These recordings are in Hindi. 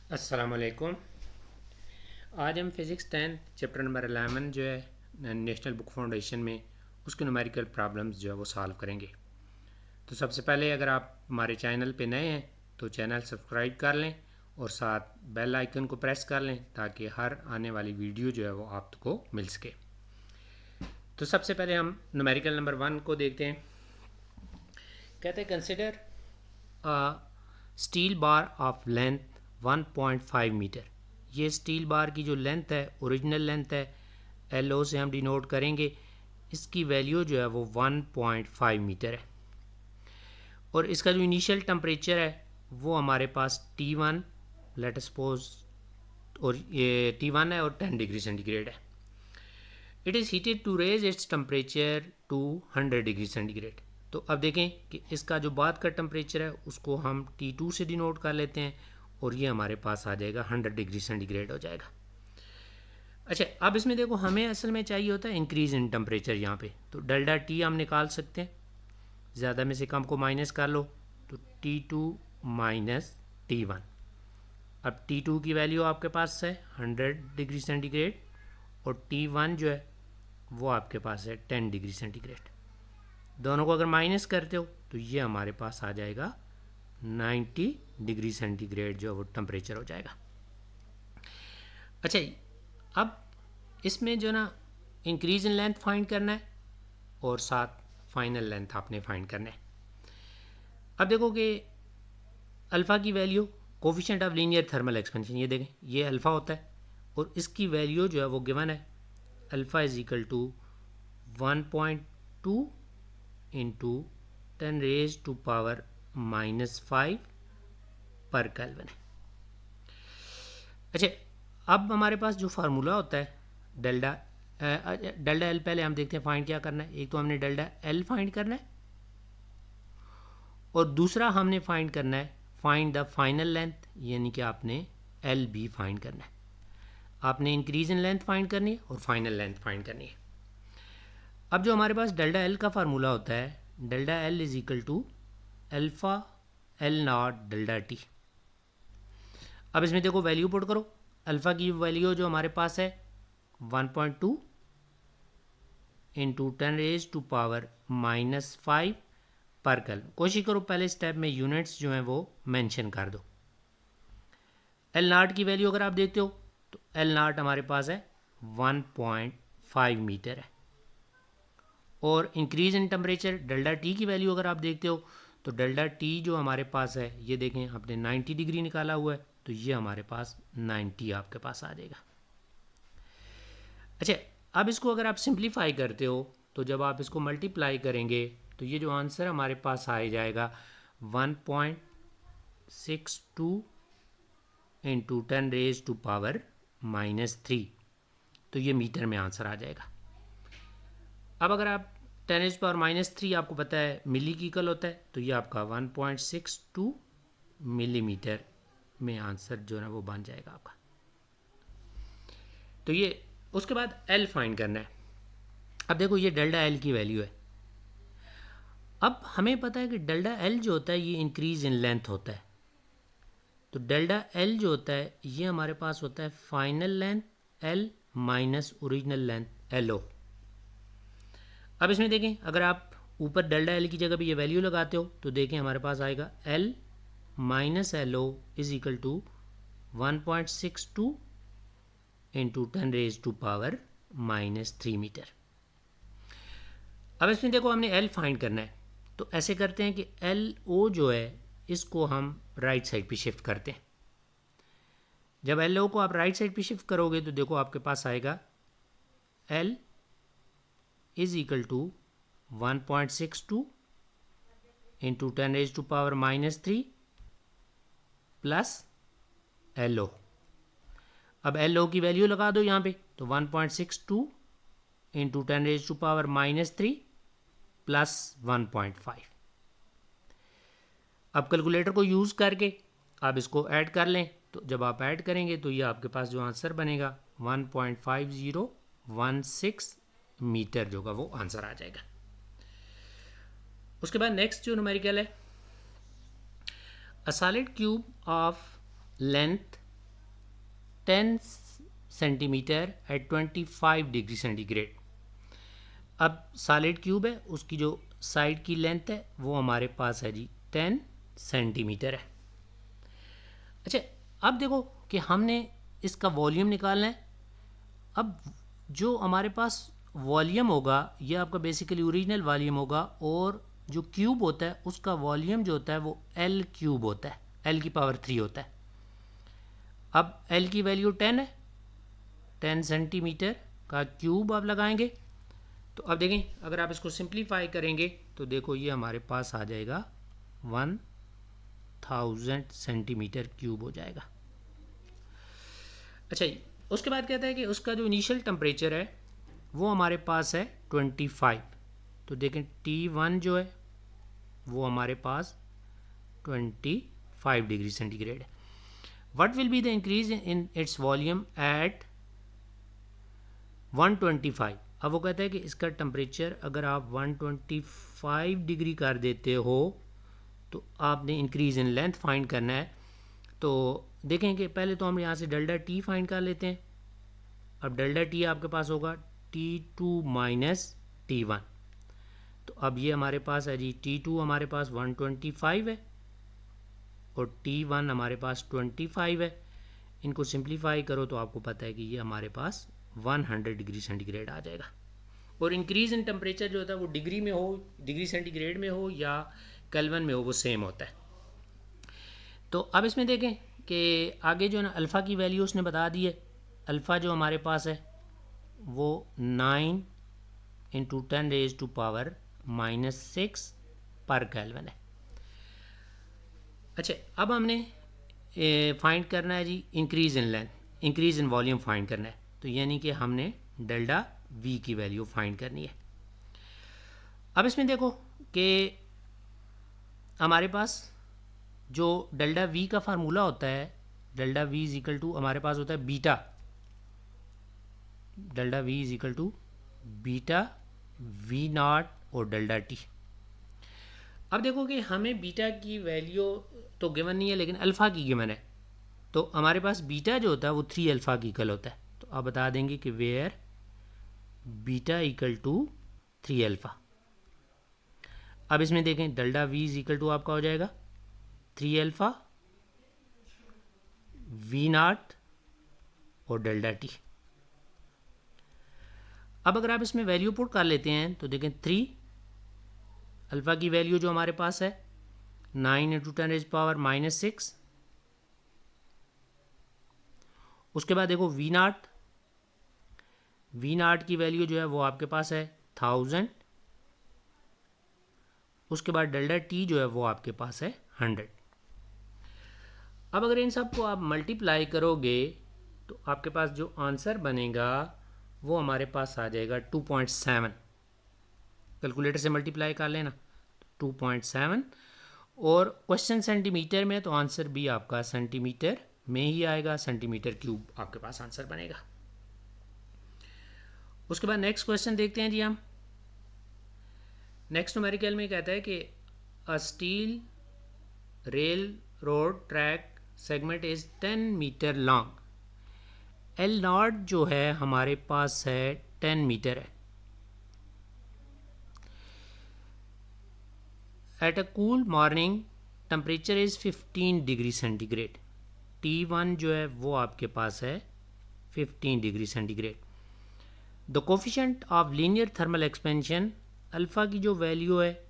अस्सलाम वालेकुम। आज हम फिज़िक्स 10 चैप्टर नंबर 11 जो है नेशनल बुक फाउंडेशन में उसके न्यूमेरिकल प्रॉब्लम्स जो है वो सॉल्व करेंगे। तो सबसे पहले अगर आप हमारे चैनल पे नए हैं तो चैनल सब्सक्राइब कर लें और साथ बेल आइकन को प्रेस कर लें ताकि हर आने वाली वीडियो जो है वो आपको मिल सके। तो सबसे पहले हम न्यूमेरिकल नंबर 1 को देखते हैं। कहते हैं consider steel bar of length 1.5 metre. ये स्टील बार की जो लेंथ है ओरिजिनल लेंथ है एल ओ से हम डिनोट करेंगे। इसकी वैल्यू जो है वो 1.5 मीटर है और इसका जो इनिशियल टेम्परेचर है वो हमारे पास T1 लेट सपोज और ये T1 है और 10 डिग्री सेंटीग्रेड है। It is heated to raise its temperature to 100 degree centigrade. तो अब देखें कि इसका जो बाद का टेम्परेचर है उसको हम T2 से डिनोट कर लेते हैं और ये हमारे पास आ जाएगा 100 डिग्री सेंटीग्रेड हो जाएगा। अच्छा, अब इसमें देखो हमें असल में चाहिए होता है इंक्रीज इन टेम्परेचर यहाँ पे, तो डेल्टा टी हम निकाल सकते हैं। ज़्यादा में से कम को माइनस कर लो तो T2 माइनस T1। अब T2 की वैल्यू आपके पास है 100 डिग्री सेंटीग्रेड और T1 जो है वो आपके पास है 10 डिग्री सेंटीग्रेड। दोनों को अगर माइनस करते हो तो ये हमारे पास आ जाएगा 90 डिग्री सेंटीग्रेड जो वो टेम्परेचर हो जाएगा। अच्छा, अब इसमें जो ना इंक्रीज इन लेंथ फाइंड करना है और साथ फाइनल लेंथ आपने फाइंड करना है। अब देखो कि अल्फ़ा की value coefficient of linear thermal expansion, ये देखें ये अल्फ़ा होता है और इसकी वैल्यू जो है वो गिवन है alpha is equal to 1.2 into 10 raise to power -5 पर केल्विन है। अच्छा, अब हमारे पास जो फार्मूला होता है डेल्टा डेल्टा एल, पहले हम देखते हैं फाइंड क्या करना है। एक तो हमने डेल्टा एल फाइंड करना है और दूसरा हमने फाइंड करना है फाइंड द फाइनल लेंथ, यानी कि आपने एल भी फाइंड करना है। आपने इंक्रीज इन लेंथ फाइंड करनी है और फाइनल लेंथ फाइंड करनी है। अब जो हमारे पास डेल्टा एल का फार्मूला होता है delta L is equal to alpha L not delta T. अब इसमें देखो वैल्यू पुट करो। अल्फ़ा की वैल्यू जो हमारे पास है 1.2 इंटू 10 रेज टू पावर -5 पर केल्विन। कोशिश करो पहले स्टेप में यूनिट्स जो हैं वो मेंशन कर दो। एल नाट की वैल्यू अगर आप देखते हो तो एल नाट हमारे पास है 1.5 मीटर है और increase in temperature delta T की वैल्यू अगर आप देखते हो तो डेल्टा टी जो हमारे पास है ये देखें आपने 90 डिग्री निकाला हुआ है तो ये हमारे पास 90 आपके पास आ जाएगा। अच्छा, अब इसको अगर आप सिंप्लीफाई करते हो तो जब आप इसको मल्टीप्लाई करेंगे तो ये जो आंसर हमारे पास आ जाएगा 1.62 इंटू 10 रेज टू पावर -3, तो ये मीटर में आंसर आ जाएगा। अब अगर आप 10 रेज पावर -3 आपको पता है मिली की इक्वल होता है तो ये आपका 1.62 मिलीमीटर में आंसर जो है वो बन जाएगा आपका। तो ये उसके बाद एल फाइंड करना है। अब देखो ये डेल्टा एल की वैल्यू है। अब हमें पता है कि डेल्टा एल जो होता है ये इंक्रीज इन लेंथ होता है, तो डेल्टा एल जो होता है ये हमारे पास होता है final length L minus original length L O. अब इसमें देखें अगर आप ऊपर डेल्टा एल की जगह भी ये वैल्यू लगाते हो तो देखें हमारे पास आएगा L minus L O is equal to 1.62 into 10 raise to power -3 metre. अब इसमें देखो हमने एल फाइंड करना है तो ऐसे करते हैं कि एल ओ जो है इसको हम राइट साइड पे शिफ्ट करते हैं। जब एल ओ को आप राइट साइड पे शिफ्ट करोगे तो देखो आपके पास आएगा L is equal to 1.62 into 10 raise to power -3 plus L O. अब एल ओ की वैल्यू लगा दो यहाँ पे तो 1.62 into 10 raise to power -3 plus 1.5। अब कैलकुलेटर को यूज़ करके आप इसको ऐड कर लें तो जब आप ऐड करेंगे तो ये आपके पास जो आंसर बनेगा 1.5016 मीटर जो का वो आंसर आ जाएगा। उसके बाद नेक्स्ट जो न्यूमेरिकल है, a solid cube of length 10 centimetre at 25 degree centigrade. अब सॉलिड क्यूब है, उसकी जो साइड की लेंथ है वो हमारे पास है जी 10 सेंटीमीटर है। अच्छा, अब देखो कि हमने इसका वॉल्यूम निकालना है। अब जो हमारे पास वॉल्यूम होगा ये आपका बेसिकली ओरिजिनल वॉल्यूम होगा, और जो क्यूब होता है उसका वॉल्यूम जो होता है वो एल क्यूब होता है, एल की पावर 3 होता है। अब एल की वैल्यू 10 है, 10 सेंटीमीटर का क्यूब आप लगाएंगे। तो अब देखें, अगर आप इसको सिंप्लीफाई करेंगे तो देखो ये हमारे पास आ जाएगा 1000 सेंटीमीटर क्यूब हो जाएगा। अच्छा, उसके बाद कहता है कि उसका जो इनिशियल टेम्परेचर है वो हमारे पास है 25। तो देखें T1 जो है वो हमारे पास 25 डिग्री सेंटीग्रेड है। What will be the increase in its volume at 125। अब वो कहता है कि इसका टेम्परेचर अगर आप 125 डिग्री कर देते हो तो आपने इंक्रीज़ इन लेंथ फाइंड करना है। तो देखें कि पहले तो हम यहाँ से डेल्टा टी फाइंड कर लेते हैं। अब डेल्टा टी आपके पास होगा T2 माइनस T1। तो अब ये हमारे पास है जी T2 हमारे पास 125 है और T1 हमारे पास 25 है। इनको सिंप्लीफाई करो तो आपको पता है कि ये हमारे पास 100 डिग्री सेंटीग्रेड आ जाएगा। और इंक्रीज़ इन टेम्परेचर जो होता है वो डिग्री में हो, डिग्री सेंटीग्रेड में हो या केल्विन में हो, वो सेम होता है। तो अब इसमें देखें कि आगे जो है ना अल्फ़ा की वैल्यू उसने बता दी है। अल्फ़ा जो हमारे पास है वो 9 इंटू 10 रेज टू पावर -6 पर केल्विन है। अच्छा, अब हमने फाइंड करना है जी increase in length, increase in volume find करना है। तो यानी कि हमने डेल्टा वी की वैल्यू फाइंड करनी है। अब इसमें देखो कि हमारे पास जो डेल्टा वी का फार्मूला होता है, delta V is equal to हमारे पास होता है beta, delta V is equal to beta V not और डेल्टा टी। अब देखो कि हमें बीटा की वैल्यू तो गिवन नहीं है लेकिन अल्फ़ा की गिवन है। तो हमारे पास बीटा जो होता है वो 3 अल्फ़ा की इक्वल होता है। तो आप बता देंगे कि where beta equal to 3 alpha. अब इसमें देखें delta V is equal to आपका हो जाएगा 3 अल्फ़ा वी नॉट और डेल्टा टी। अब अगर आप इसमें वैल्यू पुट कर लेते हैं तो देखें 3 अल्फ़ा की वैल्यू जो हमारे पास है 9 इंटू 10 रेज पावर -6। उसके बाद देखो वी नॉट की वैल्यू जो है वो आपके पास है 1000। उसके बाद डेल्टा टी जो है वो आपके पास है 100। अब अगर इन सब को आप मल्टीप्लाई करोगे तो आपके पास जो आंसर बनेगा वो हमारे पास आ जाएगा 2.7। कैलकुलेटर से मल्टीप्लाई कर लेना 2.7, और क्वेश्चन सेंटीमीटर में तो आंसर भी आपका सेंटीमीटर में ही आएगा, सेंटीमीटर क्यूब आपके पास आंसर बनेगा। उसके बाद नेक्स्ट क्वेश्चन देखते हैं जी हम। नेक्स्ट न्यूमेरिकल में कहता है कि a steel railroad track segment is 10 metre long. L naught जो है हमारे पास है 10 मीटर है। At a cool morning temperature is 15 degree centigrade. T1 जो है वो आपके पास है 15 degree centigrade. The coefficient of linear thermal expansion, alpha की जो वैल्यू है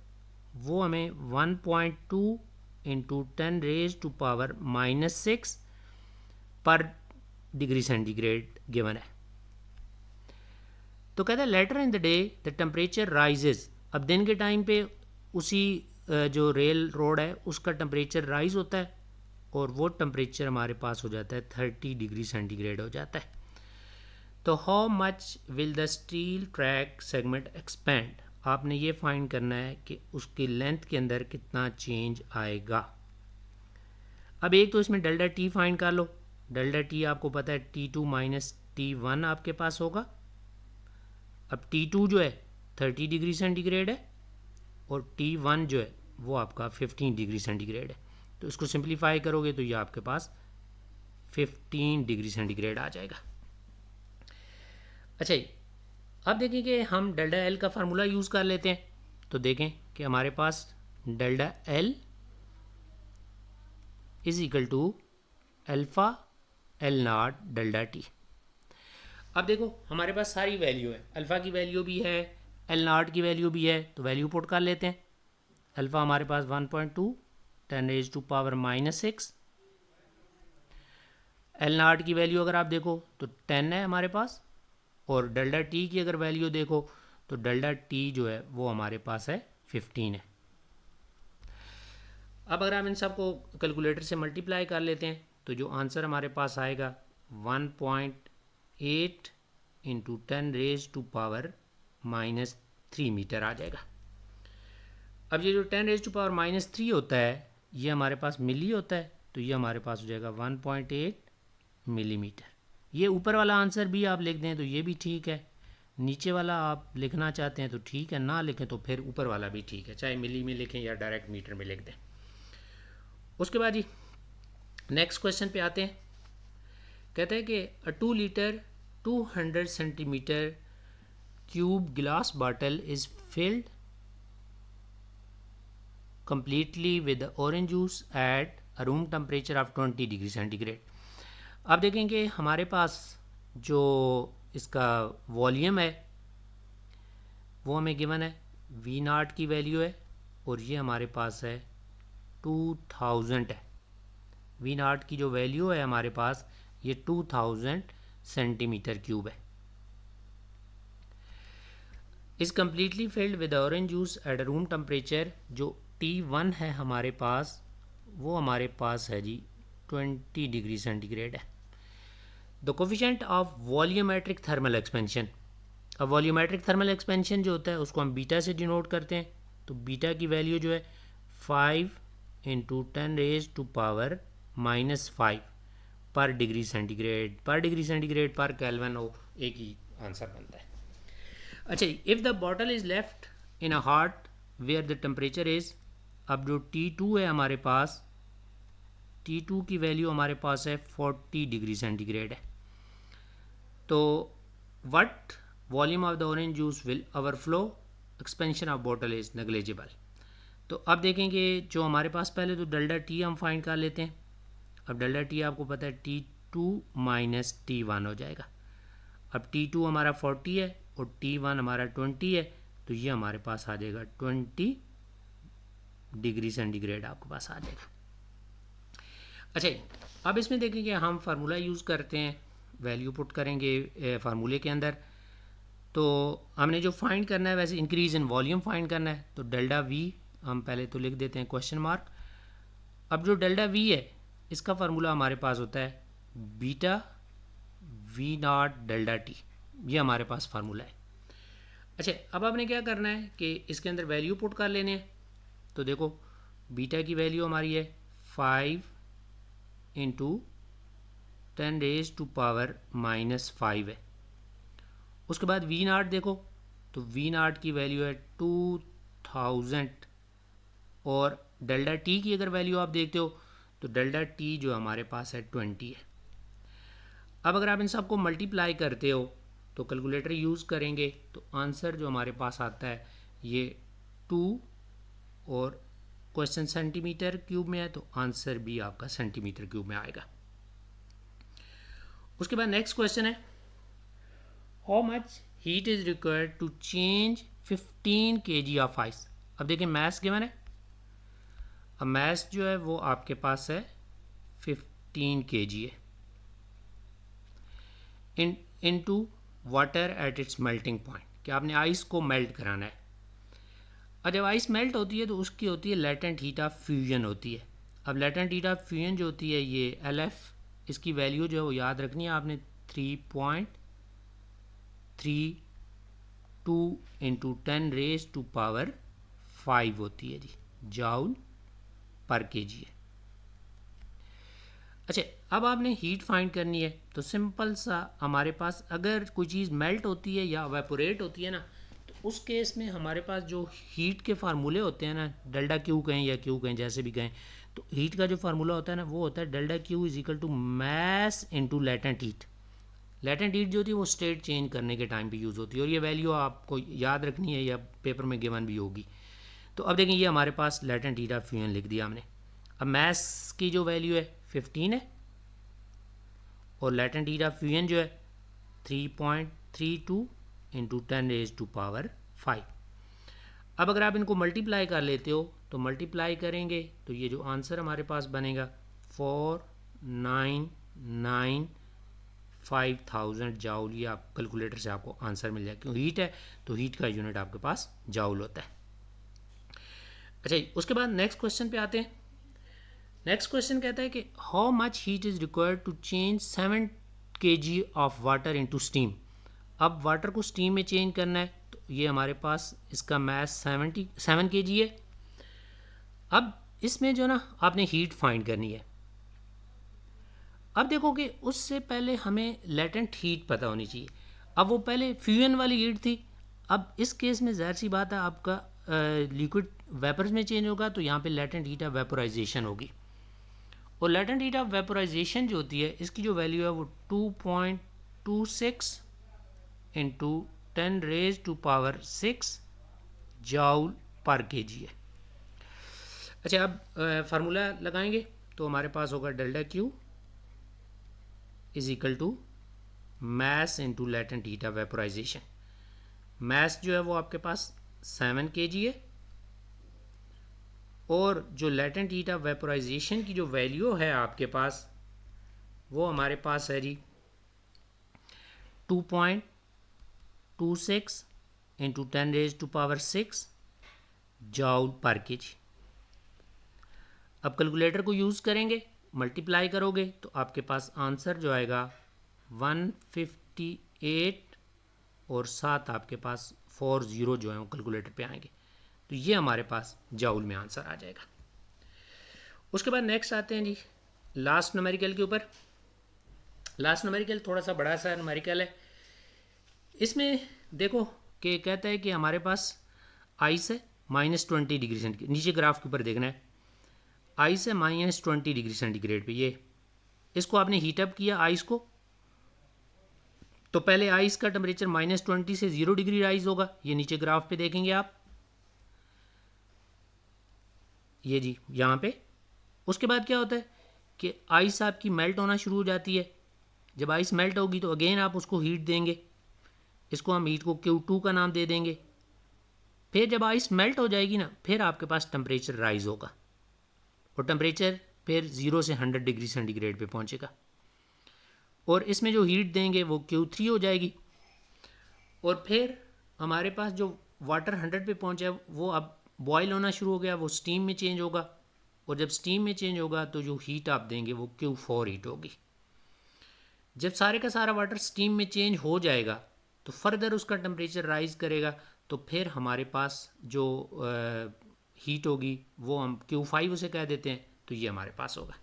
वो हमें 1.2 इंटू 10 रेज टू पावर -6 पर डिग्री सेंटीग्रेड गिवन है। तो कहता है later in the day the temperature rises. अब दिन के टाइम पे उसी जो रेल रोड है उसका टेम्परेचर राइज होता है और वो टेम्परेचर हमारे पास हो जाता है 30 डिग्री सेंटीग्रेड हो जाता है। तो how much will the steel track segment expand, आपने ये फाइंड करना है कि उसकी लेंथ के अंदर कितना चेंज आएगा। अब एक तो इसमें डेल्टा टी फाइंड कर लो। डेल्टा टी आपको पता है T2 माइनस T1 आपके पास होगा। अब T2 जो है 30 डिग्री सेंटीग्रेड है और T1 जो है वो आपका 15 डिग्री सेंटीग्रेड है। तो इसको सिंप्लीफाई करोगे तो ये आपके पास 15 डिग्री सेंटीग्रेड आ जाएगा। अच्छा जी, अब देखें कि हम डेल्टा एल का फार्मूला यूज़ कर लेते हैं। तो देखें कि हमारे पास delta L is equal to alpha L not delta T. अब देखो हमारे पास सारी वैल्यू है, अल्फ़ा की वैल्यू भी है, एल नॉट की वैल्यू भी है, तो वैल्यू पुट कर लेते हैं। अल्फ़ा हमारे पास 1.2 10⁻⁻⁶। एल नॉट की वैल्यू अगर आप देखो तो 10 है हमारे पास, और डेल्टा टी की अगर वैल्यू देखो तो डेल्टा टी जो है वो हमारे पास है 15 है। अब अगर हम इन सबको कैलकुलेटर से मल्टीप्लाई कर लेते हैं तो जो आंसर हमारे पास आएगा 1.8 इंटू 10⁻⁻³ मीटर आ जाएगा। अब ये जो 10⁻⁻³ होता है ये हमारे पास मिली होता है, तो ये हमारे पास हो जाएगा 1.8 मिलीमीटर। ये ऊपर वाला आंसर भी आप लिख दें तो ये भी ठीक है, नीचे वाला आप लिखना चाहते हैं तो ठीक है, ना लिखें तो फिर ऊपर वाला भी ठीक है, चाहे मिली में लिखें या डायरेक्ट मीटर में लिख दें। उसके बाद जी नेक्स्ट क्वेश्चन पे आते हैं। कहते हैं कि अ 2 litre 200 centimetre cube glass bottle is filled completely with the orange juice at a room temperature of 20 degree centigrade. अब देखेंगे हमारे पास जो इसका वॉल्यूम है वो हमें गिवन है, वी नॉट की वैल्यू है, और ये हमारे पास है 2000 है। वी नॉट की जो वैल्यू है हमारे पास ये 2000 सेंटीमीटर क्यूब है। Is completely filled with orange juice at room temperature, जो T1 है हमारे पास वो हमारे पास है जी 20 डिग्री सेंटीग्रेड है। The coefficient of volumetric thermal expansion. अब वॉल्यूमेट्रिक थर्मल एक्सपेंशन जो होता है उसको हम बीटा से डिनोट करते हैं, तो बीटा की वैल्यू जो है 5 इंटू 10⁻⁻⁵ पर डिग्री सेंटीग्रेड पर केल्विन, हो एक ही आंसर बनता है। अच्छा, if the bottle is left in a hot where the temperature is, अब जो T2 है हमारे पास, T2 की वैल्यू हमारे पास है 40 डिग्री सेंटीग्रेड है, तो what volume of the orange juice will overflow, expansion of bottle is negligible. तो अब देखेंगे जो हमारे पास पहले तो डेल्टा टी हम फाइंड कर लेते हैं। अब डेल्टा टी आपको पता है T2 माइनस T1 हो जाएगा। अब T2 हमारा 40 है और T1 हमारा 20 है, तो ये हमारे पास आ जाएगा 20 डिग्री सेंटीग्रेड आपके पास आ जाएगा। अच्छा, अब इसमें देखेंगे हम फार्मूला यूज़ करते हैं, वैल्यू पुट करेंगे फार्मूले के अंदर। तो हमने जो फाइंड करना है वैसे इंक्रीज़ इन वॉल्यूम फाइंड करना है, तो डेल्टा वी हम पहले तो लिख देते हैं क्वेश्चन मार्क। अब जो डेल्टा वी है इसका फार्मूला हमारे पास होता है beta V not delta T, ये हमारे पास फार्मूला है। अच्छा, अब आपने क्या करना है कि इसके अंदर वैल्यू पुट कर लेने हैं। तो देखो बीटा की वैल्यू हमारी है 5 इंटू 10⁻⁻⁵ है। उसके बाद वी नॉट देखो, तो वी नॉट की वैल्यू है 2000, और डेल्टा टी की अगर वैल्यू आप देखते हो तो डेल्टा टी जो हमारे पास है 20 है। अब अगर आप इन सबको मल्टीप्लाई करते हो तो कैलकुलेटर यूज़ करेंगे तो आंसर जो हमारे पास आता है ये 2, और क्वेश्चन सेंटीमीटर क्यूब में है तो आंसर भी आपका सेंटीमीटर क्यूब में आएगा। उसके बाद नेक्स्ट क्वेश्चन है, how much heat is required to change 15 kg of ice. अब देखिए मैथ्स गिवन है, अब मैथ्स जो है वो आपके पास है 15 kg है into water at its melting point, कि आपने आइस को मेल्ट कराना है। और जब आइस मेल्ट होती है तो उसकी होती है लेटेंट हीट ऑफ फ्यूजन होती है। अब लेटेंट हीट ऑफ फ्यूजन जो होती है ये LF, इसकी वैल्यू जो है वो याद रखनी है आपने 3.32 इंटू 10⁻⁵ होती है जी, जाउल पर केजी है। अच्छा, अब आपने हीट फाइंड करनी है, तो सिंपल सा हमारे पास अगर कोई चीज़ मेल्ट होती है या वेपोरेट होती है ना, तो उस केस में हमारे पास जो हीट के फार्मूले होते हैं ना, डेल्टा क्यू कहें या क्यू कहें जैसे भी कहें, तो हीट का जो फार्मूला होता है ना वो होता है delta Q is equal to mass into latent heat. Latent heat जो होती है वो स्टेट चेंज करने के टाइम पे यूज़ होती है और ये वैल्यू आपको याद रखनी है या पेपर में गिवन भी होगी। तो अब देखें ये हमारे पास लेटेंट हीट ऑफ फ्यूजन लिख दिया हमने। अब मैस की जो वैल्यू है 15 है और लेटेंट हीट ऑफ फ्यूजन जो है 3.32 इंटू 10⁻⁵। अब अगर आप इनको मल्टीप्लाई कर लेते हो तो मल्टीप्लाई करेंगे तो ये जो आंसर हमारे पास बनेगा 4,995,000 जाउल। ये आप कैलकुलेटर से आपको आंसर मिल जाएगा, क्यों हीट है तो हीट का यूनिट आपके पास जाउल होता है। अच्छा उसके बाद नेक्स्ट क्वेश्चन पे आते हैं। नेक्स्ट क्वेश्चन कहता है कि how much heat is required to change 7 kg of water into steam. अब वाटर को स्टीम में चेंज करना है तो ये हमारे पास इसका मैस 7 kg है। अब इसमें जो ना आपने हीट फाइंड करनी है। अब देखो कि उससे पहले हमें लेटेंट हीट पता होनी चाहिए। अब वो पहले फ्यूजन वाली हीट थी। अब इस केस में ज़ाहिर सी बात है आपका लिक्विड वेपर्स में चेंज होगा तो यहाँ पे लेटेंट हीट ऑफ वेपोराइजेशन होगी और लेटेंट हीट ऑफ वेपोराइजेशन जो होती है इसकी जो वैल्यू है वो 2.26 इंटू 10⁻⁶ जाउल पर kg है। अच्छा अब फार्मूला लगाएंगे तो हमारे पास होगा delta Q is equal to mass into latent heat of vaporisation. Mass जो है वो आपके पास 7 kg है और जो लेटेंट हीट ऑफ वेपोराइजेशन की जो वैल्यू है आपके पास वो हमारे पास है जी 2.26 इंटू 10⁻⁶ जाउल पर kg। अब कैलकुलेटर को यूज़ करेंगे, मल्टीप्लाई करोगे तो आपके पास आंसर जो आएगा 158 और साथ आपके पास 40 जो है वो कैलकुलेटर पे आएंगे तो ये हमारे पास जाउल में आंसर आ जाएगा। उसके बाद नेक्स्ट आते हैं जी लास्ट न्यूमेरिकल के ऊपर। लास्ट न्यूमेरिकल थोड़ा सा बड़ा सा न्यूमेरिकल है। इसमें देखो कि कहता है कि हमारे पास आइस है -20 डिग्री सेंटीग्रेड, नीचे ग्राफ के ऊपर देखना है। आइस है -20 डिग्री सेंटीग्रेड पे, ये इसको आपने हीटअप किया आइस को तो पहले आइस का टेम्परेचर -20 से 0 डिग्री राइज होगा, ये नीचे ग्राफ पे देखेंगे आप, ये जी यहाँ पे। उसके बाद क्या होता है कि आइस आपकी मेल्ट होना शुरू हो जाती है। जब आइस मेल्ट होगी तो अगेन आप उसको हीट देंगे, इसको हम हीट को Q2 का नाम दे देंगे। फिर जब आइस मेल्ट हो जाएगी ना फिर आपके पास टेम्परेचर राइज होगा और टेम्परेचर फिर 0 से 100 डिग्री सेंटीग्रेड पे पहुंचेगा और इसमें जो हीट देंगे वो Q3 हो जाएगी और फिर हमारे पास जो वाटर 100 पे पहुंचा है वो अब बॉयल होना शुरू हो गया, वो स्टीम में चेंज होगा और जब स्टीम में चेंज होगा तो जो हीट आप देंगे वो Q4 हीट होगी। जब सारे का सारा वाटर स्टीम में चेंज हो जाएगा तो फर्दर उसका टेम्परेचर राइज करेगा तो फिर हमारे पास जो हीट होगी वो हम Q5 उसे कह देते हैं तो ये हमारे पास होगा।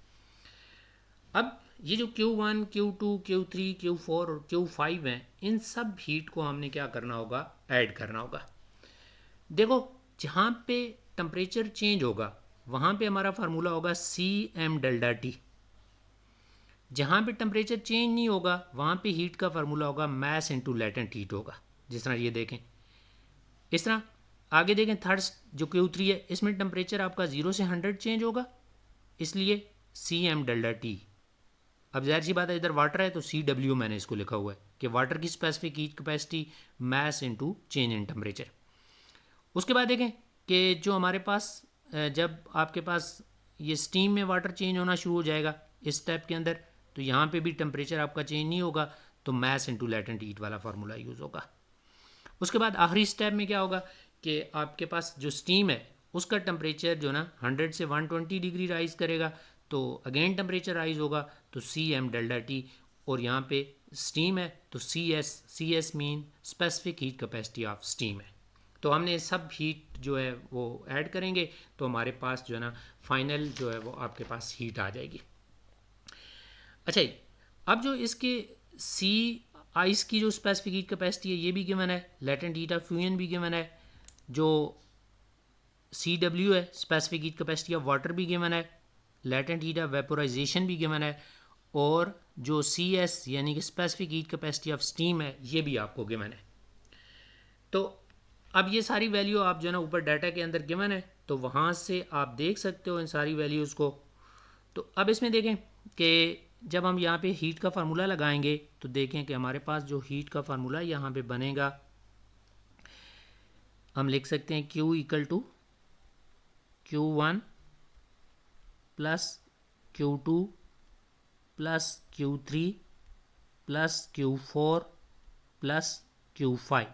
अब ये जो Q1, Q2, Q3, Q4 और Q5 हैं इन सब हीट को हमने क्या करना होगा, ऐड करना होगा। देखो जहाँ पे टेम्परेचर चेंज होगा वहाँ पे हमारा फार्मूला होगा CM डेल्टा T। जहाँ पे टेम्परेचर चेंज नहीं होगा वहाँ पे हीट का फार्मूला होगा मैस इनटू लेटेंट हीट होगा। जिस तरह ये देखें इस तरह आगे देखें थर्ड जो Q3 है इसमें टेम्परेचर आपका 0 से 100 चेंज होगा इसलिए CM डेल्टा T। अब ज़ाहिर सी बात है इधर वाटर है तो CW मैंने इसको लिखा हुआ है कि वाटर की specific heat capacity mass into change in temperature. उसके बाद देखें कि जो हमारे पास जब आपके पास ये स्टीम में वाटर चेंज होना शुरू हो जाएगा इस स्टेप के अंदर तो यहाँ पे भी टेम्परेचर आपका चेंज नहीं होगा तो मैस इनटू लेटेंट हीट वाला फार्मूला यूज़ होगा। उसके बाद आखिरी स्टेप में क्या होगा कि आपके पास जो स्टीम है उसका टेम्परेचर जो ना 100 से 120 डिग्री राइज करेगा तो अगेन टेम्परेचर राइज होगा तो CM डेल्टा T और यहाँ पे स्टीम है तो CS mean specific heat capacity of steam है। तो हमने सब हीट जो है वो ऐड करेंगे तो हमारे पास जो है ना फाइनल जो है वो आपके पास हीट आ जाएगी। अच्छा अब जो इसके सी आइस की जो स्पेसिफिक हीट कैपेसिटी है ये भी गिवन है, लेटेंट हीट ऑफ फ्यूजन भी गिवन है, जो CW है specific heat capacity of water भी गिवन है लेटेंट हीट ऑफ वेपोराइजेशन भी गिवन है, और जो CS यानी कि specific heat capacity of steam है ये भी आपको गिवन है। तो अब ये सारी वैल्यू आप जो है ना ऊपर डाटा के अंदर गिवन है, तो वहाँ से आप देख सकते हो इन सारी वैल्यूज़ को। तो अब इसमें देखें कि जब हम यहाँ पे हीट का फार्मूला लगाएंगे तो देखें कि हमारे पास जो हीट का फार्मूला यहाँ पे बनेगा, हम लिख सकते हैं Q equal to Q1 plus Q2 plus Q3 plus Q4 plus Q5।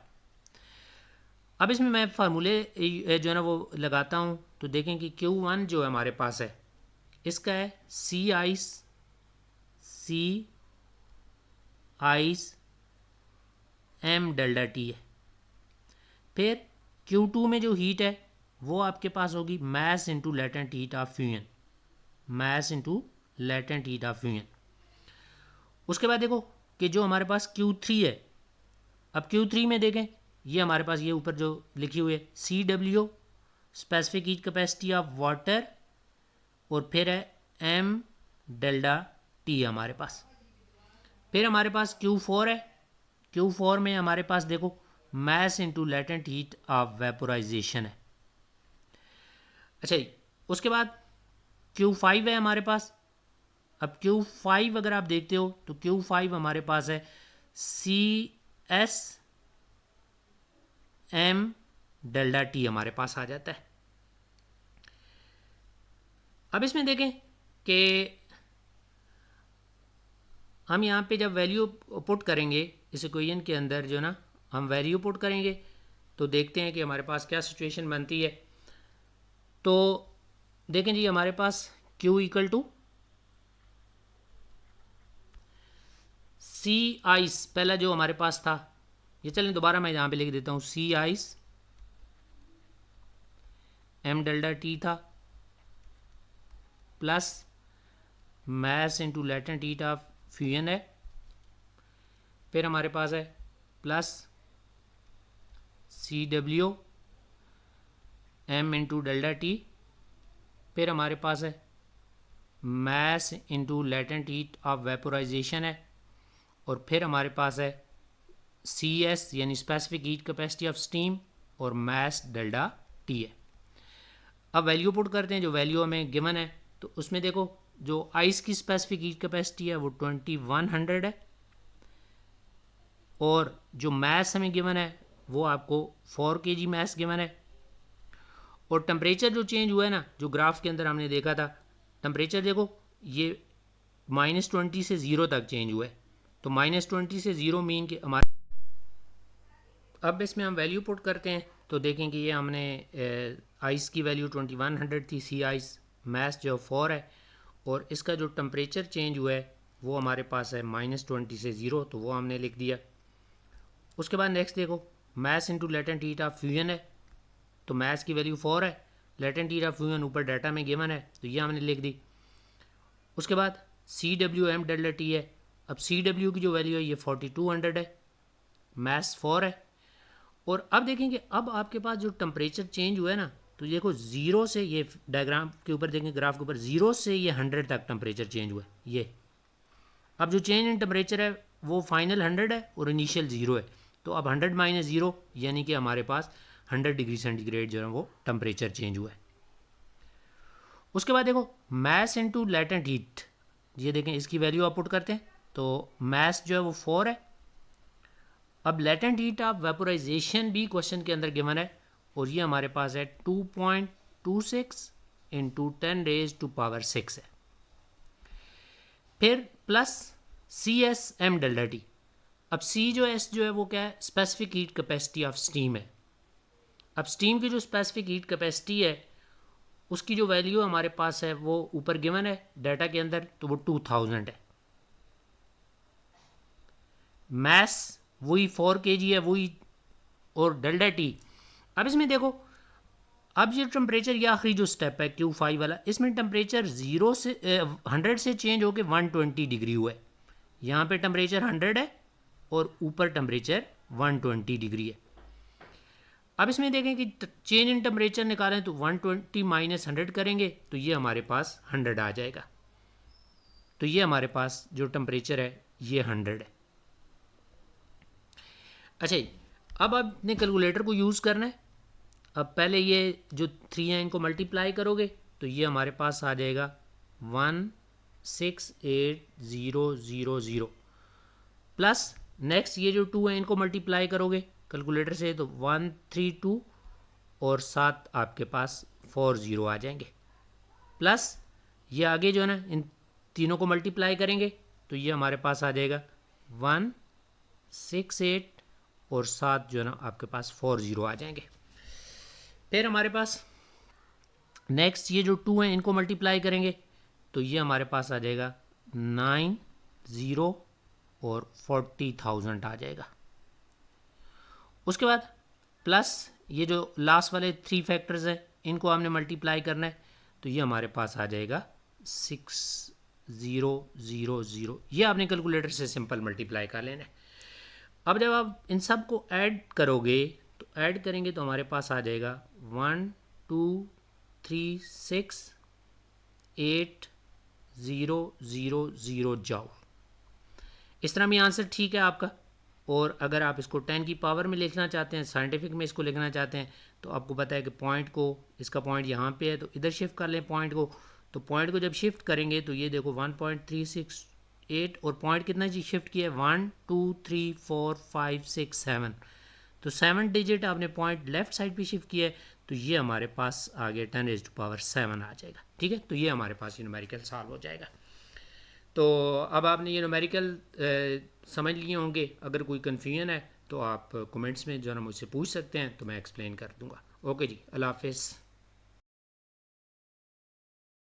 अब इसमें मैं फार्मूले जो है ना वो लगाता हूँ, तो देखें कि Q1 जो हमारे पास है इसका है C ice M delta T है। फिर Q2 में जो हीट है वो आपके पास होगी mass into latent heat of fusion, mass into latent heat of fusion. उसके बाद देखो कि जो हमारे पास Q3 है, अब Q3 में देखें ये हमारे पास ये ऊपर जो लिखी हुई है CW specific heat capacity of water, और फिर है M डेल्टा T हमारे पास। फिर हमारे पास Q4 है, Q4 में हमारे पास देखो mass into latent heat of vaporisation है। अच्छा जी, उसके बाद Q5 है हमारे पास। अब Q5 अगर आप देखते हो तो Q5 हमारे पास है CS M डेल्टा T हमारे पास आ जाता है। अब इसमें देखें कि हम यहाँ पे जब वैल्यू पुट करेंगे इस इक्वेशन के अंदर जो ना हम वैल्यू पुट करेंगे तो देखते हैं कि हमारे पास क्या सिचुएशन बनती है। तो देखें जी हमारे पास Q equal to C ice पहला जो हमारे पास था, ये चलें दोबारा मैं यहाँ पे लिख देता हूँ C ice M delta T था plus mass into latent heat of fusion है। फिर हमारे पास है plus CW M into delta T। फिर हमारे पास है mass into latent heat of vaporisation है, और फिर हमारे पास है CS यानी specific heat capacity of steam और मैस डेल्टा T है। अब वैल्यू पुट करते हैं, जो वैल्यू हमें गिवन है तो उसमें देखो जो आइस की स्पेसिफिक हीट कैपेसिटी है वो 2100 है, और जो मैस हमें गिवन है वो आपको 4 kg मैस गिवन है। और टेम्परेचर जो चेंज हुआ है ना, जो ग्राफ के अंदर हमने देखा था, टेम्परेचर देखो ये -20 से 0 तक चेंज हुआ है। तो -20 से 0 मीन के हमारे, अब इसमें हम वैल्यू पुट करते हैं तो देखें कि ये हमने आइस की वैल्यू 2100 थी, C आइस, मैस जो 4 है, और इसका जो टेम्परेचर चेंज हुआ है वो हमारे पास है -20 से 0, तो वो हमने लिख दिया। उसके बाद नेक्स्ट देखो mass into latent heat of fusion है, तो मैस की वैल्यू 4 है, लेटेंट हीट ऑफ फ्यूजन ऊपर डाटा में गिवन है तो ये हमने लिख दी। उसके बाद CW M डेल्टा T है। अब CW की जो वैल्यू है ये 4200 है, मैस 4 है। और अब देखेंगे अब आपके पास जो टेम्परेचर चेंज हुआ है ना, तो देखो 0 से, ये डायग्राम के ऊपर देखेंगे ग्राफ के ऊपर, 0 से ये 100 तक टेम्परेचर चेंज हुआ है। ये अब जो चेंज इन टेम्परेचर है वो फाइनल 100 है और इनिशियल 0 है, तो अब 100 माइनस 0 यानी कि हमारे पास 100 डिग्री सेंटीग्रेड जो है वो टेम्परेचर चेंज हुआ है। उसके बाद देखो मैस इंटू लेटेंट हीट, ये देखें इसकी वैल्यू आप पुट करते हैं तो मैस जो है वो 4 है। अब लेटेंट हीट ऑफ वेपोराइजेशन भी क्वेश्चन के अंदर गिवन है, और ये हमारे पास है 2.26 इंटू 10⁻⁶ है। फिर plus CS M delta T। अब C जो है S जो है वो क्या है, specific heat capacity of steam है। अब स्टीम की जो स्पेसिफिक हीट कैपेसिटी है उसकी जो वैल्यू हमारे पास है वो ऊपर गिवन है डाटा के अंदर, तो वो 2000 है। मैस वही 4 kg है वही, और डेल्टा T। अब इसमें देखो अब ये टेम्परेचर, ये आखिरी जो स्टेप है Q5 वाला, इसमें टेम्परेचर 0 से 100 से चेंज होकर 120 डिग्री हुआ है। यहाँ पे टेम्परेचर 100 है और ऊपर टेम्परेचर 120 डिग्री है। अब इसमें देखें कि चेंज इन टेम्परेचर निकालें तो 120 माइनस 100 करेंगे तो ये हमारे पास 100 आ जाएगा। तो ये हमारे पास जो टेम्परेचर है ये 100 है। अच्छा जी, अब आपने कैलकुलेटर को यूज़ करना है। अब पहले ये जो 3 है इनको मल्टीप्लाई करोगे तो ये हमारे पास आ जाएगा 168,000 प्लस नेक्स्ट ये जो 2 है इनको मल्टीप्लाई करोगे कैलकुलेटर से तो 132 और 7 आपके पास 40 आ जाएंगे, प्लस ये आगे जो है ना इन तीनों को मल्टीप्लाई करेंगे तो ये हमारे पास आ जाएगा 168 और 7 जो है ना आपके पास 40 आ जाएंगे। फिर हमारे पास नेक्स्ट ये जो 2 हैं इनको मल्टीप्लाई करेंगे तो ये हमारे पास आ जाएगा 90 और 40,000 आ जाएगा। उसके बाद प्लस ये जो लास्ट वाले 3 फैक्टर्स हैं इनको हमने मल्टीप्लाई करना है तो ये हमारे पास आ जाएगा 6000। ये आपने कैलकुलेटर से सिंपल मल्टीप्लाई कर लेना है। अब जब आप इन सब को ऐड करोगे तो ऐड करेंगे तो हमारे पास आ जाएगा 12368,000 जाओ। इस तरह में आंसर ठीक है आपका। और अगर आप इसको 10 की पावर में लिखना चाहते हैं, साइंटिफिक में इसको लिखना चाहते हैं तो आपको पता है कि पॉइंट को, इसका पॉइंट यहाँ पे है तो इधर शिफ्ट कर लें पॉइंट को। तो पॉइंट को जब शिफ्ट करेंगे तो ये देखो 1.368 और पॉइंट कितना जी शिफ्ट किया है 1 2 3 4 5 6 7, तो 7 डिजिट आपने पॉइंट लेफ्ट साइड पे शिफ्ट किया है तो ये हमारे पास आगे 10⁻⁷ आ जाएगा। ठीक है, तो ये हमारे पास ये न्यूमेरिकल सॉल्व हो जाएगा। तो अब आपने ये न्यूमेरिकल समझ लिए होंगे। अगर कोई कन्फ्यूजन है तो आप कमेंट्स में जो है ना मुझसे पूछ सकते हैं तो मैं एक्सप्लेन कर दूंगा। ओके जी, अल्लाह हाफिज़।